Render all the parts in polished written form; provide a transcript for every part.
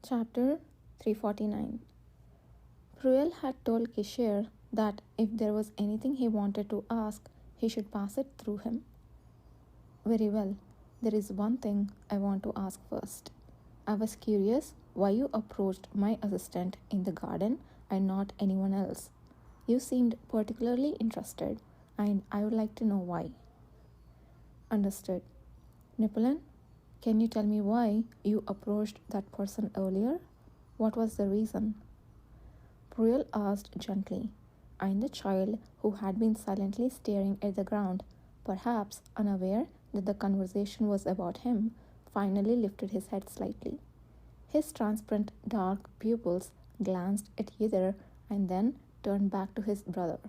Chapter 349. Pruel had told Kishir that if there was anything he wanted to ask, he should pass it through him. Very well, there is one thing I want to ask first. I was curious why you approached my assistant in the garden and not anyone else. You seemed particularly interested, and I would like to know why. Understood. Napoleon, can you tell me why you approached that person earlier? What was the reason? Pruel asked gently, and the child, who had been silently staring at the ground, perhaps unaware that the conversation was about him, finally lifted his head slightly. His transparent dark pupils glanced at either and then turned back to his brother.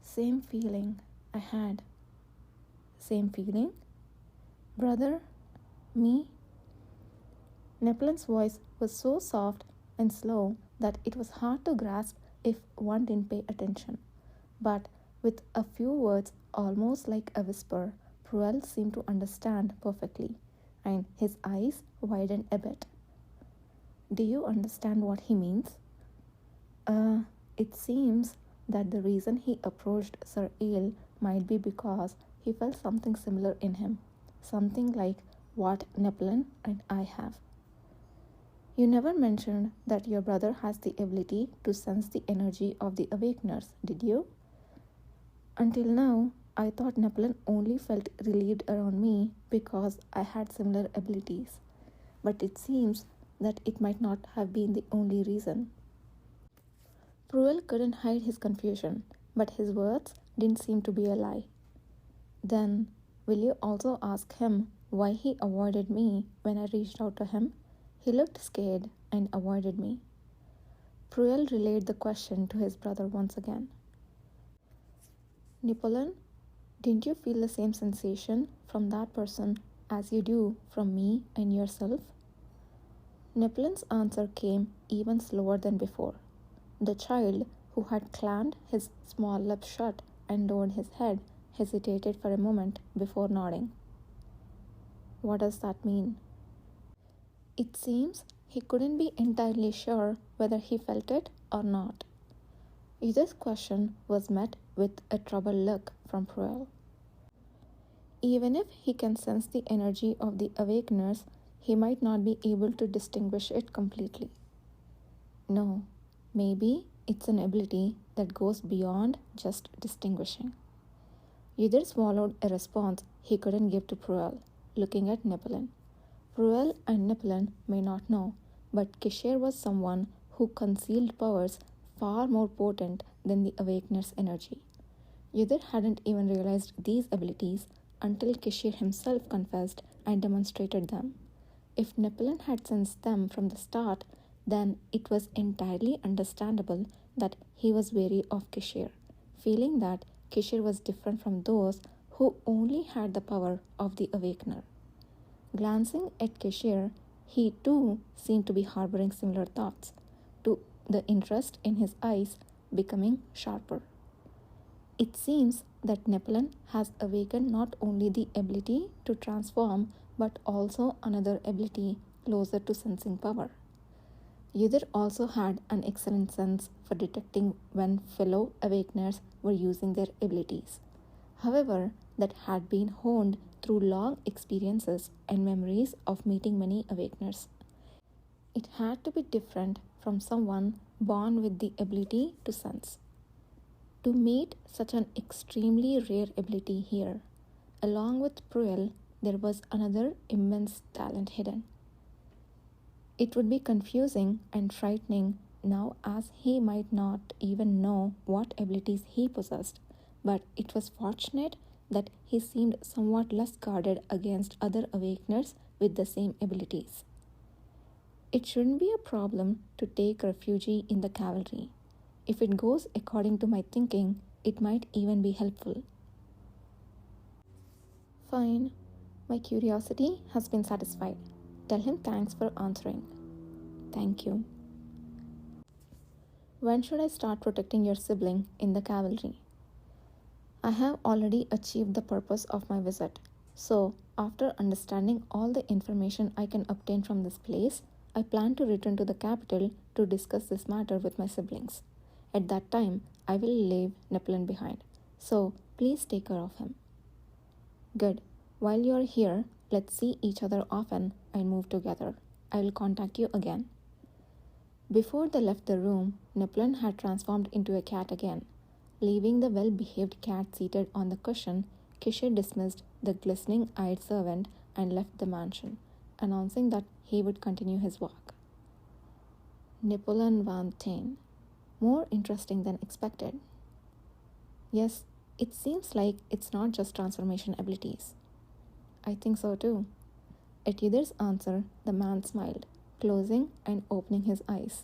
Same feeling I had. Same feeling? Brother? Me? Napoleon's voice was so soft and slow that it was hard to grasp if one didn't pay attention. But with a few words, almost like a whisper, Pruel seemed to understand perfectly, and his eyes widened a bit. Do you understand what he means? It seems that the reason he approached Sir Ale might be because he felt something similar in him, something like what Napoleon and I have. You never mentioned that your brother has the ability to sense the energy of the awakeners, did you? Until now, I thought Napoleon only felt relieved around me because I had similar abilities. But it seems that it might not have been the only reason. Pruel couldn't hide his confusion, but his words didn't seem to be a lie. Then, will you also ask him why he avoided me when I reached out to him? He looked scared and avoided me. Pruel relayed the question to his brother once again. Napoleon, didn't you feel the same sensation from that person as you do from me and yourself? Napoleon's answer came even slower than before. The child, who had clamped his small lips shut and lowered his head, hesitated for a moment before nodding. What does that mean? It seems he couldn't be entirely sure whether he felt it or not. This question was met with a troubled look from Pruel. Even if he can sense the energy of the awakeners, he might not be able to distinguish it completely. No, maybe it's an ability that goes beyond just distinguishing. Yudhir swallowed a response he couldn't give to Pruel, looking at Napoleon. Pruel and Napoleon may not know, but Kishir was someone who concealed powers far more potent than the awakener's energy. Yudhir hadn't even realized these abilities until Kishir himself confessed and demonstrated them. If Napoleon had sensed them from the start, then it was entirely understandable that he was wary of Kishir, feeling that Kishir was different from those who only had the power of the awakener. Glancing at Kishir, he too seemed to be harboring similar thoughts, to the interest in his eyes becoming sharper. It seems that Napoleon has awakened not only the ability to transform but also another ability closer to sensing power. Yudhir also had an excellent sense for detecting when fellow awakeners were using their abilities. However, that had been honed through long experiences and memories of meeting many awakeners. It had to be different from someone born with the ability to sense. To meet such an extremely rare ability here, along with Pruel, there was another immense talent hidden. It would be confusing and frightening now, as he might not even know what abilities he possessed, but it was fortunate that he seemed somewhat less guarded against other awakeners with the same abilities. It shouldn't be a problem to take refuge in the cavalry. If it goes according to my thinking, it might even be helpful. Fine, my curiosity has been satisfied. Tell him thanks for answering. Thank you. When should I start protecting your sibling in the cavalry? I have already achieved the purpose of my visit. So, after understanding all the information I can obtain from this place, I plan to return to the capital to discuss this matter with my siblings. At that time, I will leave Napoleon behind, so please take care of him. Good. While you are here, let's see each other often and move together. I will contact you again. Before they left the room, Napoleon had transformed into a cat again. Leaving the well-behaved cat seated on the cushion, Kisher dismissed the glistening-eyed servant and left the mansion, announcing that he would continue his walk. Napoleon van Tain. More interesting than expected. Yes, it seems like it's not just transformation abilities. I think so too. At Yudhir's answer, the man smiled, closing and opening his eyes.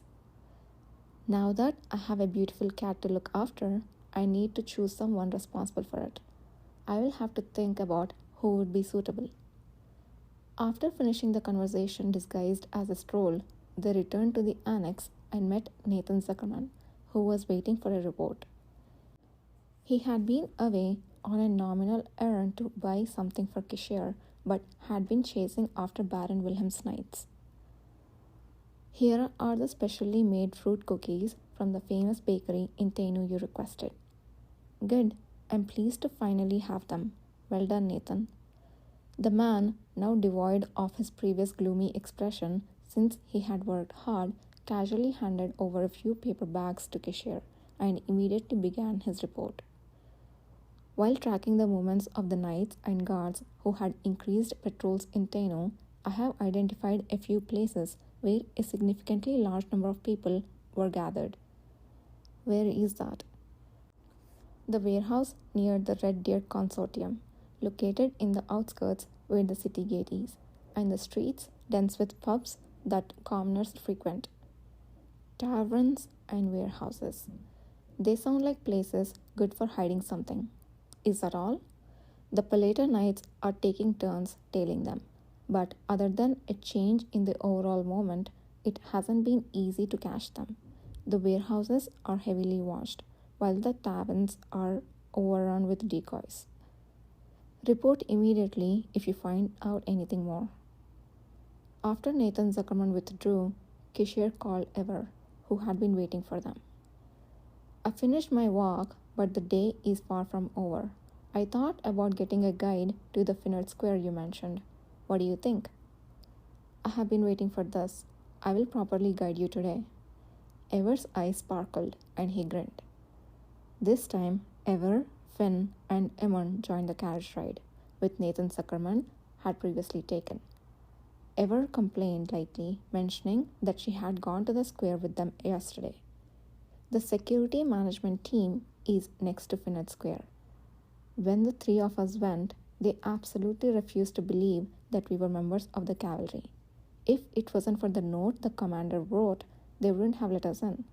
Now that I have a beautiful cat to look after, I need to choose someone responsible for it. I will have to think about who would be suitable. After finishing the conversation disguised as a stroll, they returned to the annex and met Nathan Zuckerman, who was waiting for a report. He had been away on a nominal errand to buy something for Kisher, but had been chasing after Baron Wilhelm's knights. Here are the specially made fruit cookies from the famous bakery in Tainu you requested. Good, I'm pleased to finally have them. Well done, Nathan. The man, now devoid of his previous gloomy expression since he had worked hard, casually handed over a few paper bags to Kisher and immediately began his report. While tracking the movements of the knights and guards who had increased patrols in Tainu, I have identified a few places where a significantly large number of people were gathered. Where is that? The warehouse near the Red Deer Consortium, located in the outskirts where the city gate is, and the streets dense with pubs that commoners frequent. Taverns and warehouses. They sound like places good for hiding something. Is that all? The Palater Knights are taking turns tailing them, but other than a change in the overall moment, it hasn't been easy to catch them. The warehouses are heavily watched, while the taverns are overrun with decoys. Report immediately if you find out anything more. After Nathan Zuckerman withdrew, Kisher called Ever, who had been waiting for them. I finished my walk, but the day is far from over. I thought about getting a guide to the Finard Square you mentioned. What do you think? I have been waiting for this. I will properly guide you today. Ever's eyes sparkled and he grinned. This time, Ever, Finn, and Eamon joined the carriage ride, which Nathan Zuckerman had previously taken. Ever complained lightly, mentioning that she had gone to the square with them yesterday. The security management team is next to Finard Square. When the three of us went, they absolutely refused to believe that we were members of the cavalry. If it wasn't for the note the commander wrote, they wouldn't have let us in.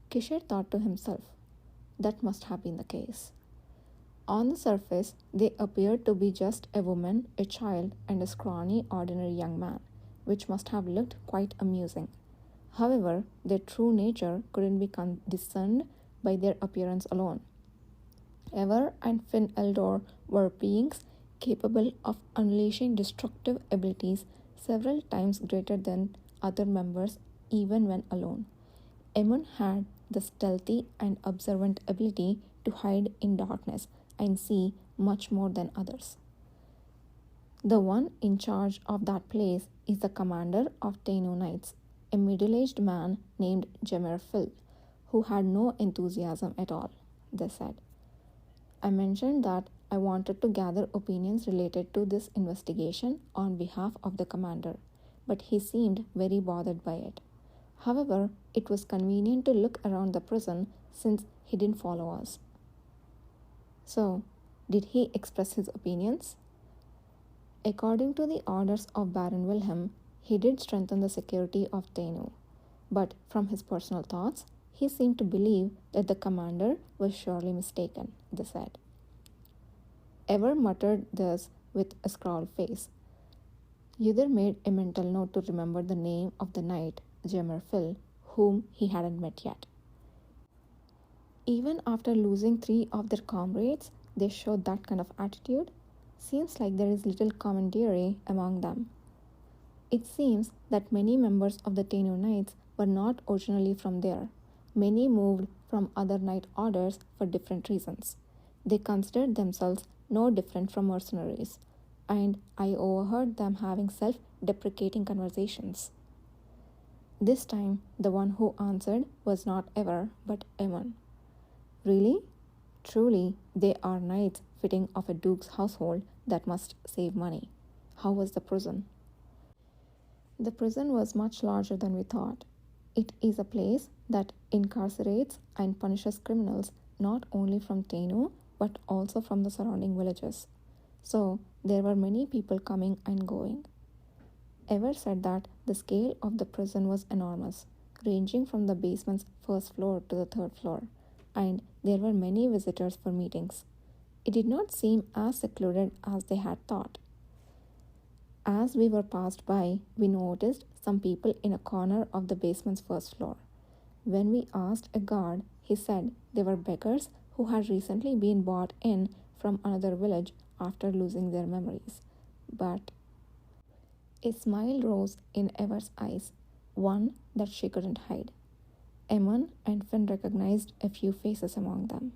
Kisher thought to himself, that must have been the case. On the surface, they appeared to be just a woman, a child, and a scrawny, ordinary young man, which must have looked quite amusing. However, their true nature couldn't be discerned by their appearance alone. Ever and Finn Eldor were beings capable of unleashing destructive abilities several times greater than other members even when alone. Eamon had the stealthy and observant ability to hide in darkness and see much more than others. The one in charge of that place is the commander of Tainu Knights, a middle-aged man named Jemer Phil, who had no enthusiasm at all, they said. I mentioned that I wanted to gather opinions related to this investigation on behalf of the commander, but he seemed very bothered by it. However, it was convenient to look around the prison since he didn't follow us. So, did he express his opinions? According to the orders of Baron Wilhelm, he did strengthen the security of Tainu, but from his personal thoughts, he seemed to believe that the commander was surely mistaken, they said. Ever muttered this with a scrawled face. Yudhir made a mental note to remember the name of the knight, Jemer Phil, whom he hadn't met yet. Even after losing 3 of their comrades, they showed that kind of attitude. Seems like there is little camaraderie among them. It seems that many members of the Tenno Knights were not originally from there. Many moved from other knight orders for different reasons. They considered themselves no different from mercenaries, and I overheard them having self deprecating conversations. This time, the one who answered was not Ever, but Aemon. Really? Truly, they are knights fitting of a duke's household that must save money. How was the prison? The prison was much larger than we thought. It is a place that incarcerates and punishes criminals not only from Tenno but also from the surrounding villages. So there were many people coming and going. Ever said that the scale of the prison was enormous, ranging from the basement's first floor to the third floor, and there were many visitors for meetings. It did not seem as secluded as they had thought. As we were passed by, we noticed some people in a corner of the basement's first floor. When we asked a guard, he said they were beggars who had recently been brought in from another village after losing their memories. But a smile rose in Ever's eyes, one that she couldn't hide. Aemon and Finn recognized a few faces among them.